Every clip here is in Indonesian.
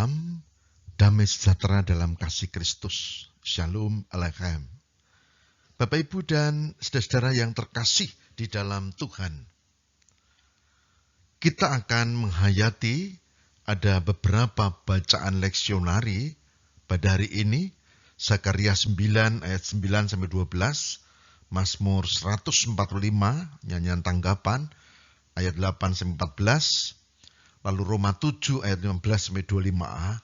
Salam, damai sejahtera dalam kasih Kristus. Shalom Aleichem. Bapak, Ibu, dan saudara-saudara yang terkasih di dalam Tuhan. Kita akan menghayati ada beberapa bacaan leksionari pada hari ini. Zakaria 9 ayat 9 sampai 12, Mazmur 145, nyanyian tanggapan ayat 8 sampai 14, lalu Roma 7 ayat 15 sampai 25a,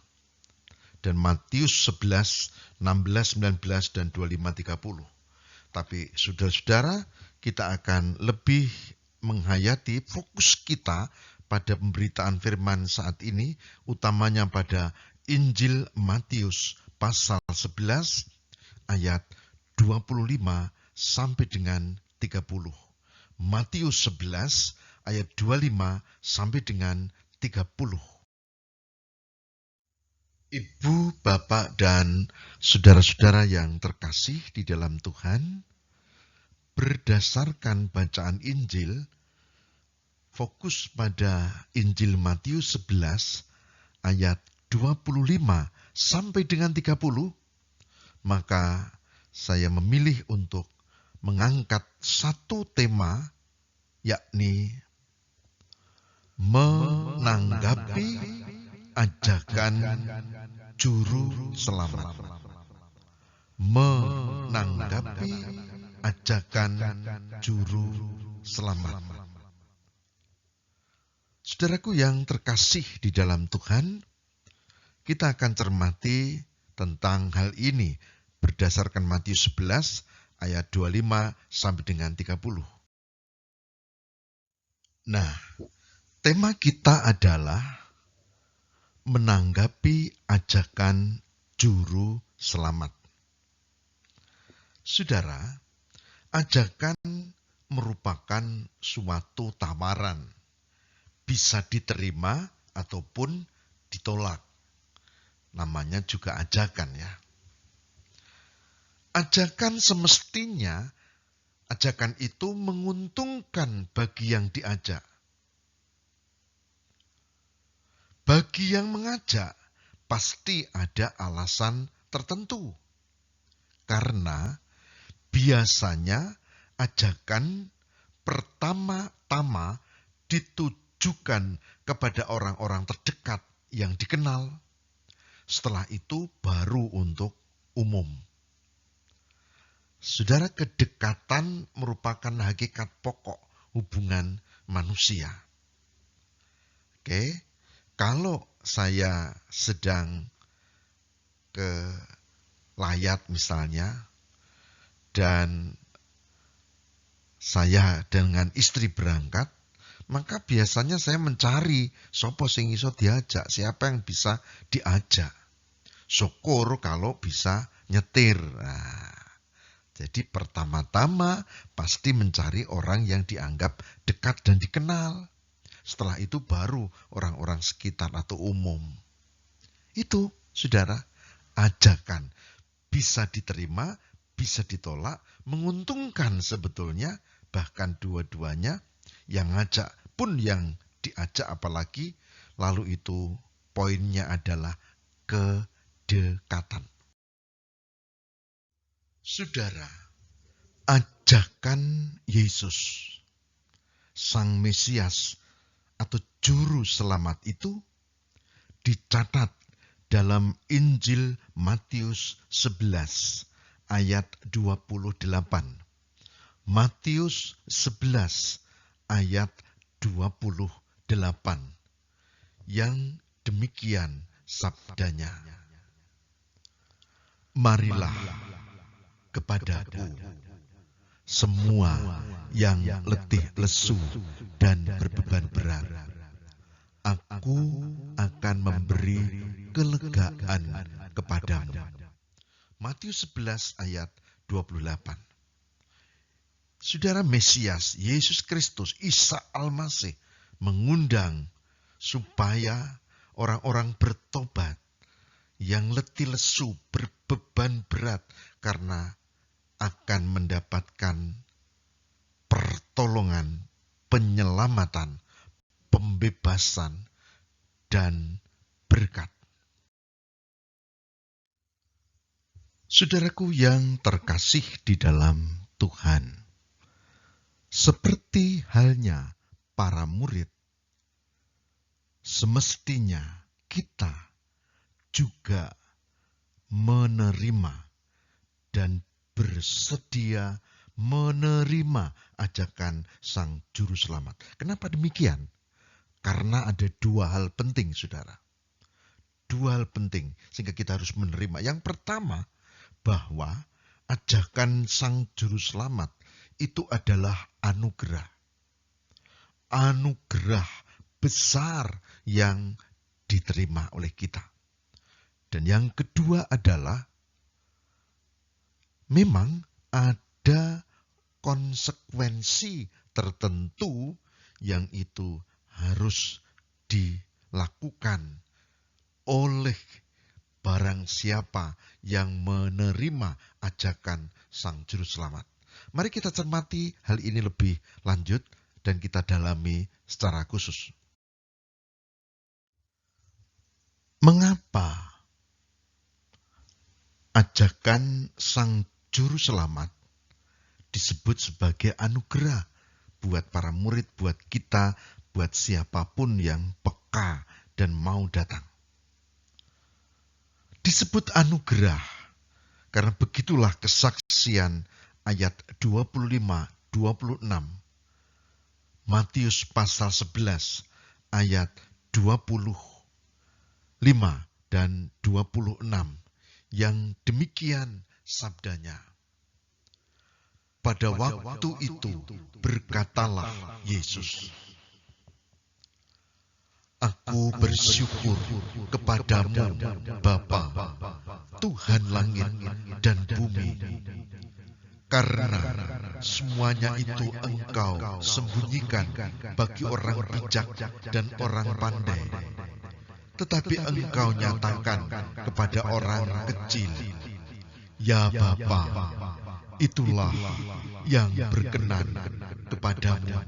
dan Matius 11, 16, 19, dan 25, 30. Tapi saudara-saudara, kita akan lebih menghayati fokus kita pada pemberitaan firman saat ini, utamanya pada Injil Matius pasal 11 ayat 25 sampai dengan 30. Matius 11 ayat 25 sampai dengan 30. Ibu, Bapak, dan saudara-saudara yang terkasih di dalam Tuhan, berdasarkan bacaan Injil, fokus pada Injil Matius 11 ayat 25 sampai dengan 30, maka saya memilih untuk mengangkat satu tema, yakni menanggapi ajakan juru selamat. Menanggapi ajakan juru selamat. Saudaraku yang terkasih di dalam Tuhan, kita akan cermati tentang hal ini berdasarkan Matius 11 ayat 25 sampai dengan 30. Nah, tema kita adalah menanggapi ajakan juru selamat. Saudara, ajakan merupakan suatu tawaran, bisa diterima ataupun ditolak. Namanya juga ajakan, ya. Ajakan semestinya, ajakan itu menguntungkan bagi yang diajak. Bagi yang mengajak, pasti ada alasan tertentu. Karena biasanya ajakan pertama-tama ditujukan kepada orang-orang terdekat yang dikenal. Setelah itu baru untuk umum. Saudara, kedekatan merupakan hakikat pokok hubungan manusia. Oke, kalau saya sedang ke layat misalnya, dan saya dengan istri berangkat, maka biasanya saya mencari sopo sing iso diajak, siapa yang bisa diajak. Syukur kalau bisa nyetir. Nah, jadi pertama-tama pasti mencari orang yang dianggap dekat dan dikenal. Setelah itu baru orang-orang sekitar atau umum. Itu, saudara, ajakan. Bisa diterima, bisa ditolak, menguntungkan sebetulnya, bahkan dua-duanya, yang ngajak pun yang diajak apalagi, lalu itu poinnya adalah kedekatan. Saudara, ajakan Yesus, Sang Mesias atau Juru Selamat itu dicatat dalam Injil Matius 11 ayat 28. Matius 11 ayat 28. Yang demikian sabdanya. Marilah kepadaku semua yang letih lesu dan berbeban berat. Aku akan memberi kelegaan kepadamu. Matius 11 ayat 28. Saudara, Mesias, Yesus Kristus, Isa Al-Masih mengundang supaya orang-orang bertobat yang letih lesu, berbeban berat, karena akan mendapatkan pertolongan, penyelamatan, pembebasan, dan berkat. Saudaraku yang terkasih di dalam Tuhan, seperti halnya para murid, semestinya kita juga menerima dan bersedia menerima ajakan Sang Juru Selamat. Kenapa demikian? Karena ada dua hal penting, saudara. Dua hal penting sehingga kita harus menerima. Yang pertama, bahwa ajakan Sang Juru Selamat itu adalah anugerah. Anugerah besar yang diterima oleh kita. Dan yang kedua adalah memang ada konsekuensi tertentu yang itu harus dilakukan oleh barang siapa yang menerima ajakan Sang Juru Selamat. Mari kita cermati hal ini lebih lanjut dan kita dalami secara khusus. Mengapa ajakan Sang Juru Selamat disebut sebagai anugerah buat para murid, buat kita, buat siapapun yang peka dan mau datang? Disebut anugerah karena begitulah kesaksian ayat 25-26 Matius pasal 11 ayat 25 dan 26 yang demikian sabdanya. Pada waktu itu berkatalah Yesus, Aku bersyukur kepadamu, Bapa, Tuhan langit dan bumi, karena semuanya itu Engkau sembunyikan bagi orang bijak dan orang pandai, tetapi Engkau nyatakan kepada orang kecil. Ya Bapa, itulah yang berkenan kepadamu.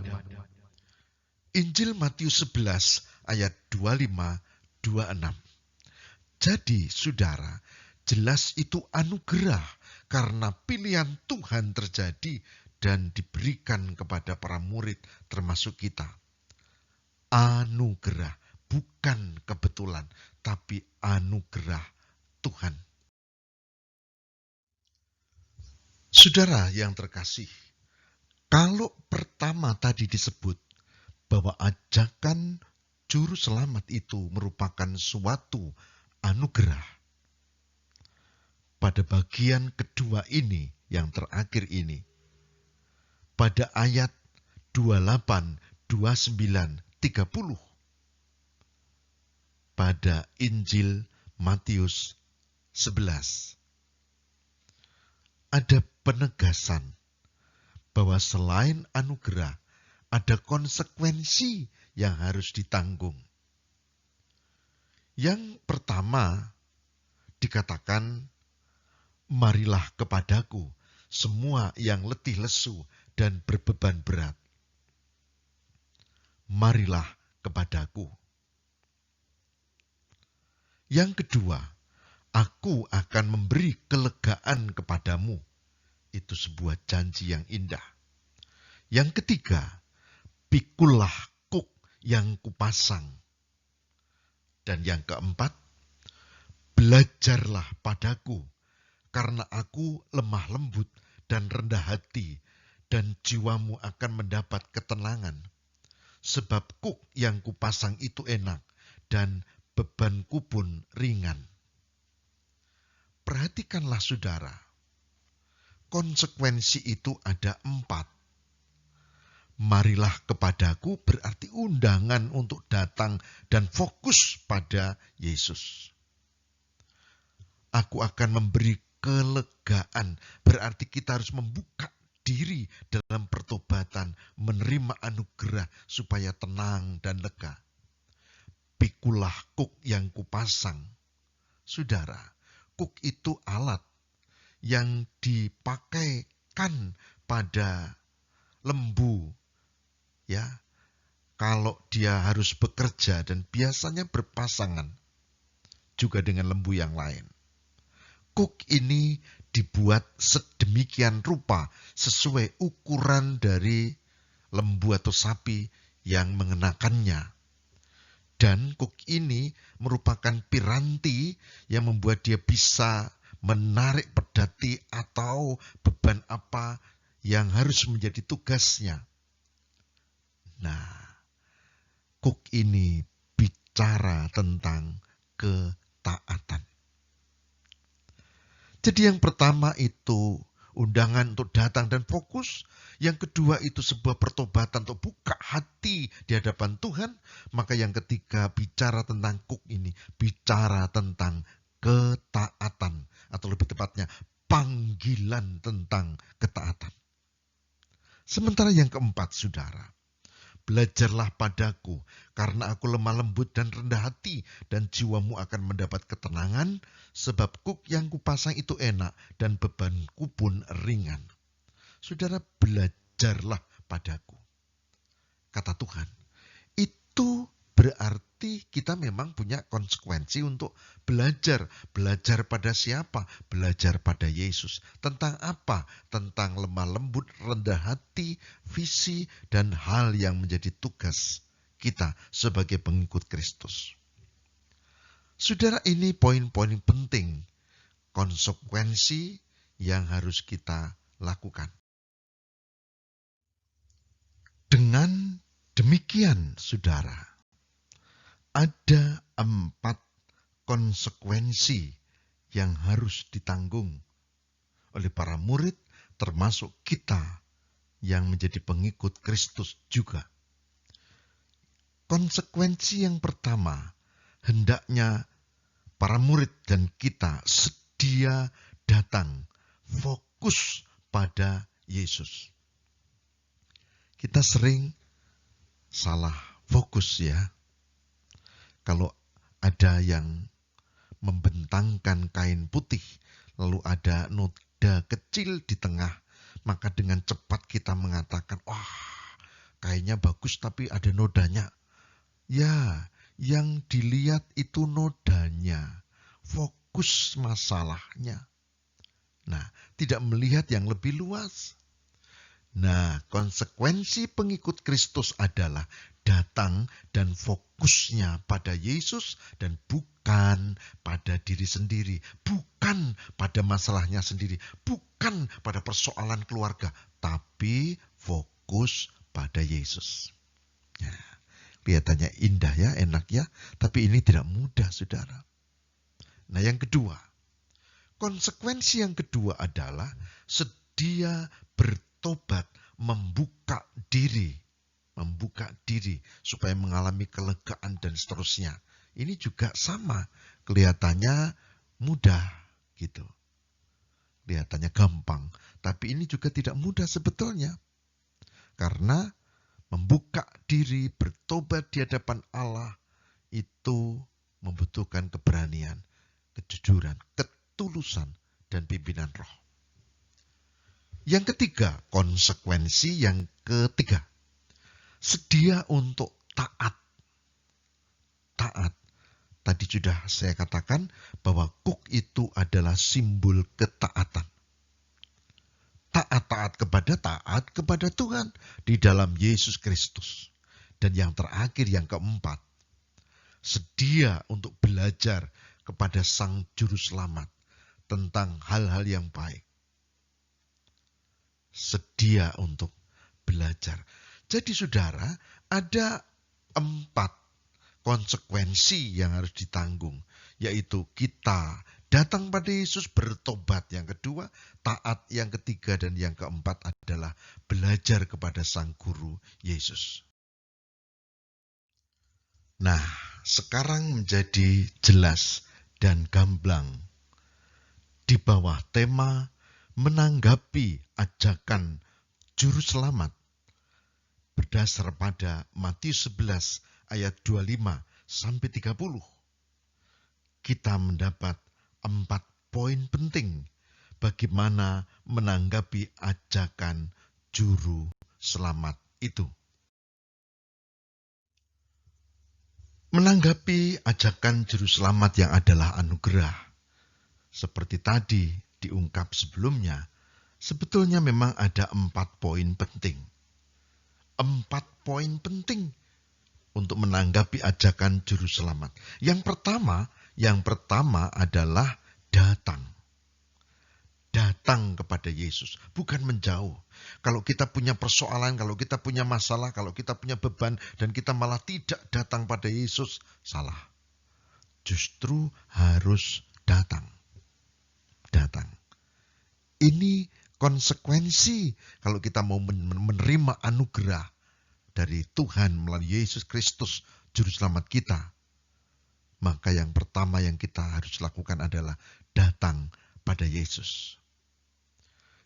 Injil Matius 11 ayat 25-26. Jadi saudara, jelas itu anugerah karena pilihan Tuhan terjadi dan diberikan kepada para murid termasuk kita. Anugerah, bukan kebetulan, tapi anugerah Tuhan. Saudara yang terkasih, kalau pertama tadi disebut bahwa ajakan Juru Selamat itu merupakan suatu anugerah. Pada bagian kedua ini, yang terakhir ini, pada ayat 28, 29, 30, pada Injil Matius 11, ada penegasan bahwa selain anugerah, ada konsekuensi yang harus ditanggung. Yang pertama dikatakan, marilah kepadaku semua yang letih lesu dan berbeban berat. Marilah kepadaku. Yang kedua, aku akan memberi kelegaan kepadamu. Itu sebuah janji yang indah. Yang ketiga, pikulah kuk yang kupasang. Dan yang keempat, belajarlah padaku, karena aku lemah lembut dan rendah hati, dan jiwamu akan mendapat ketenangan. Sebab kuk yang kupasang itu enak, dan bebanku pun ringan. Perhatikanlah saudara, konsekuensi itu ada 4. Marilah kepadaku berarti undangan untuk datang dan fokus pada Yesus. Aku akan memberi kelegaan, berarti kita harus membuka diri dalam pertobatan, menerima anugerah supaya tenang dan lega. Pikulah kuk yang kupasang. Saudara, kuk itu alat yang dipakaikan pada lembu, ya, kalau dia harus bekerja dan biasanya berpasangan juga dengan lembu yang lain. Kuk ini dibuat sedemikian rupa sesuai ukuran dari lembu atau sapi yang mengenakannya. Dan kuk ini merupakan piranti yang membuat dia bisa menarik pedati atau beban apa yang harus menjadi tugasnya. Nah, kuk ini bicara tentang ketaatan. Jadi yang pertama itu undangan untuk datang dan fokus. Yang kedua itu sebuah pertobatan untuk buka hati di hadapan Tuhan. Maka yang ketiga bicara tentang kuk ini, bicara tentang ketaatan. Atau lebih tepatnya panggilan tentang ketaatan. Sementara yang keempat, saudara, belajarlah padaku, karena aku lemah lembut dan rendah hati, dan jiwamu akan mendapat ketenangan, sebab kuk yang kupasang itu enak, dan bebanku pun ringan. Saudara, belajarlah padaku. Kata Tuhan, itu berarti kita memang punya konsekuensi untuk belajar. Belajar pada siapa? Belajar pada Yesus. Tentang apa? Tentang lemah lembut, rendah hati, visi, dan hal yang menjadi tugas kita sebagai pengikut Kristus. Saudara, ini poin-poin penting, konsekuensi yang harus kita lakukan. Dengan demikian, saudara, ada 4 konsekuensi yang harus ditanggung oleh para murid, termasuk kita yang menjadi pengikut Kristus juga. Konsekuensi yang pertama, hendaknya para murid dan kita sedia datang, fokus pada Yesus. Kita sering salah fokus ya. Kalau ada yang membentangkan kain putih, lalu ada noda kecil di tengah, maka dengan cepat kita mengatakan, wah, kainnya bagus tapi ada nodanya. Ya, yang dilihat itu nodanya, fokus masalahnya. Nah, tidak melihat yang lebih luas. Nah, konsekuensi pengikut Kristus adalah datang dan fokusnya pada Yesus dan bukan pada diri sendiri, bukan pada masalahnya sendiri, bukan pada persoalan keluarga, tapi fokus pada Yesus. Nah, kelihatannya indah ya, enak ya, tapi ini tidak mudah, saudara. Nah, yang kedua, konsekuensi yang kedua adalah sedia bertobat, membuka diri supaya mengalami kelegaan dan seterusnya. Ini juga sama, kelihatannya mudah gitu. Kelihatannya gampang, tapi ini juga tidak mudah sebetulnya. Karena membuka diri, bertobat di hadapan Allah itu membutuhkan keberanian, kejujuran, ketulusan, dan pimpinan roh. Yang ketiga, konsekuensi yang ketiga, sedia untuk taat. Taat. Tadi sudah saya katakan bahwa kuk itu adalah simbol ketaatan. Taat kepada Tuhan di dalam Yesus Kristus. Dan yang terakhir, yang keempat, sedia untuk belajar kepada Sang Juru Selamat tentang hal-hal yang baik. Sedia untuk belajar. Jadi saudara, ada 4 konsekuensi yang harus ditanggung, yaitu kita datang pada Yesus, bertobat yang kedua, taat yang ketiga, dan yang keempat adalah belajar kepada Sang Guru Yesus. Nah, sekarang menjadi jelas dan gamblang di bawah tema menanggapi ajakan Juru Selamat berdasar pada Matius 11 ayat 25 sampai 30. Kita mendapat 4 poin penting bagaimana menanggapi ajakan Juru Selamat itu. Menanggapi ajakan Juru Selamat yang adalah anugerah, Seperti tadi diungkap sebelumnya, sebetulnya memang ada 4 poin penting. 4 poin penting untuk menanggapi ajakan juru selamat. Yang pertama adalah datang. Datang kepada Yesus, bukan menjauh. Kalau kita punya persoalan, kalau kita punya masalah, kalau kita punya beban, dan kita malah tidak datang pada Yesus, salah. Justru harus datang. Datang. Ini konsekuensi kalau kita mau menerima anugerah dari Tuhan melalui Yesus Kristus, Juru Selamat kita. Maka yang pertama yang kita harus lakukan adalah datang pada Yesus.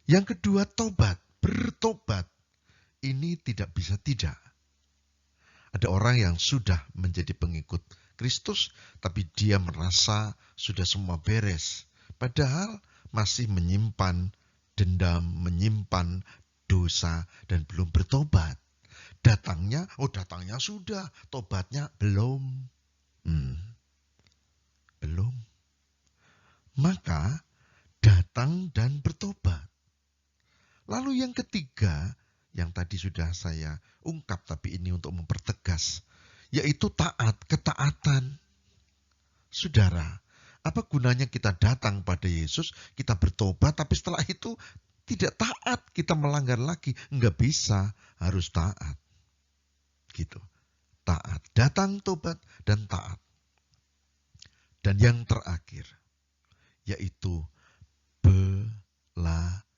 Yang kedua, tobat, bertobat. Ini tidak bisa tidak. Ada orang yang sudah menjadi pengikut Kristus, tapi dia merasa sudah semua beres. Padahal masih menyimpan dendam, menyimpan dosa, dan belum bertobat. Datangnya sudah, tobatnya belum. Belum. Maka datang dan bertobat. Lalu yang ketiga, yang tadi sudah saya ungkap tapi ini untuk mempertegas, yaitu taat, ketaatan. Saudara, apa gunanya kita datang pada Yesus, kita bertobat, tapi setelah itu tidak taat, kita melanggar lagi. Enggak bisa, harus taat. Gitu. Taat, datang, tobat, dan taat. Dan yang terakhir, yaitu belajar.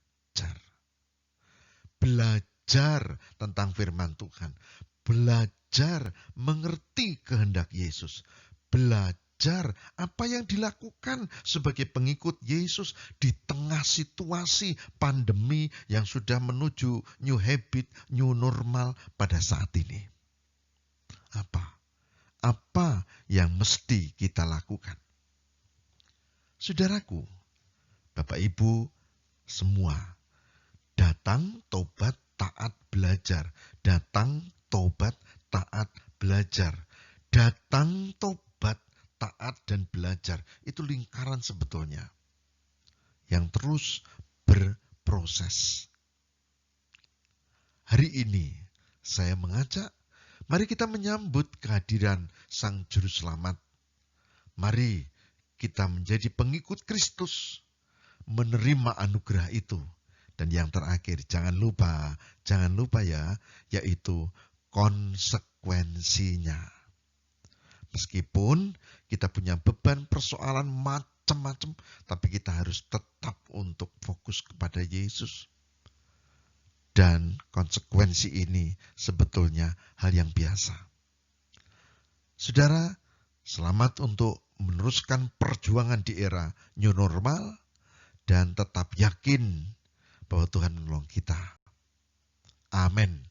Belajar tentang firman Tuhan. Belajar mengerti kehendak Yesus. Belajar apa yang dilakukan sebagai pengikut Yesus di tengah situasi pandemi yang sudah menuju new habit, new normal pada saat ini. Apa yang mesti kita lakukan? Saudaraku, Bapak Ibu, semua. Datang, tobat, taat, belajar. Datang, tobat, taat, belajar. Datang, tobat, taat, dan belajar. Itu lingkaran sebetulnya. Yang terus berproses. Hari ini saya mengajak, mari kita menyambut kehadiran Sang Juru Selamat. Mari kita menjadi pengikut Kristus. Menerima anugerah itu. Dan yang terakhir, jangan lupa ya, yaitu konsekuensinya. Meskipun kita punya beban persoalan macam-macam, tapi kita harus tetap untuk fokus kepada Yesus. Dan konsekuensi ini sebetulnya hal yang biasa. Saudara, selamat untuk meneruskan perjuangan di era new normal dan tetap yakin bahwa Tuhan menolong kita. Amin.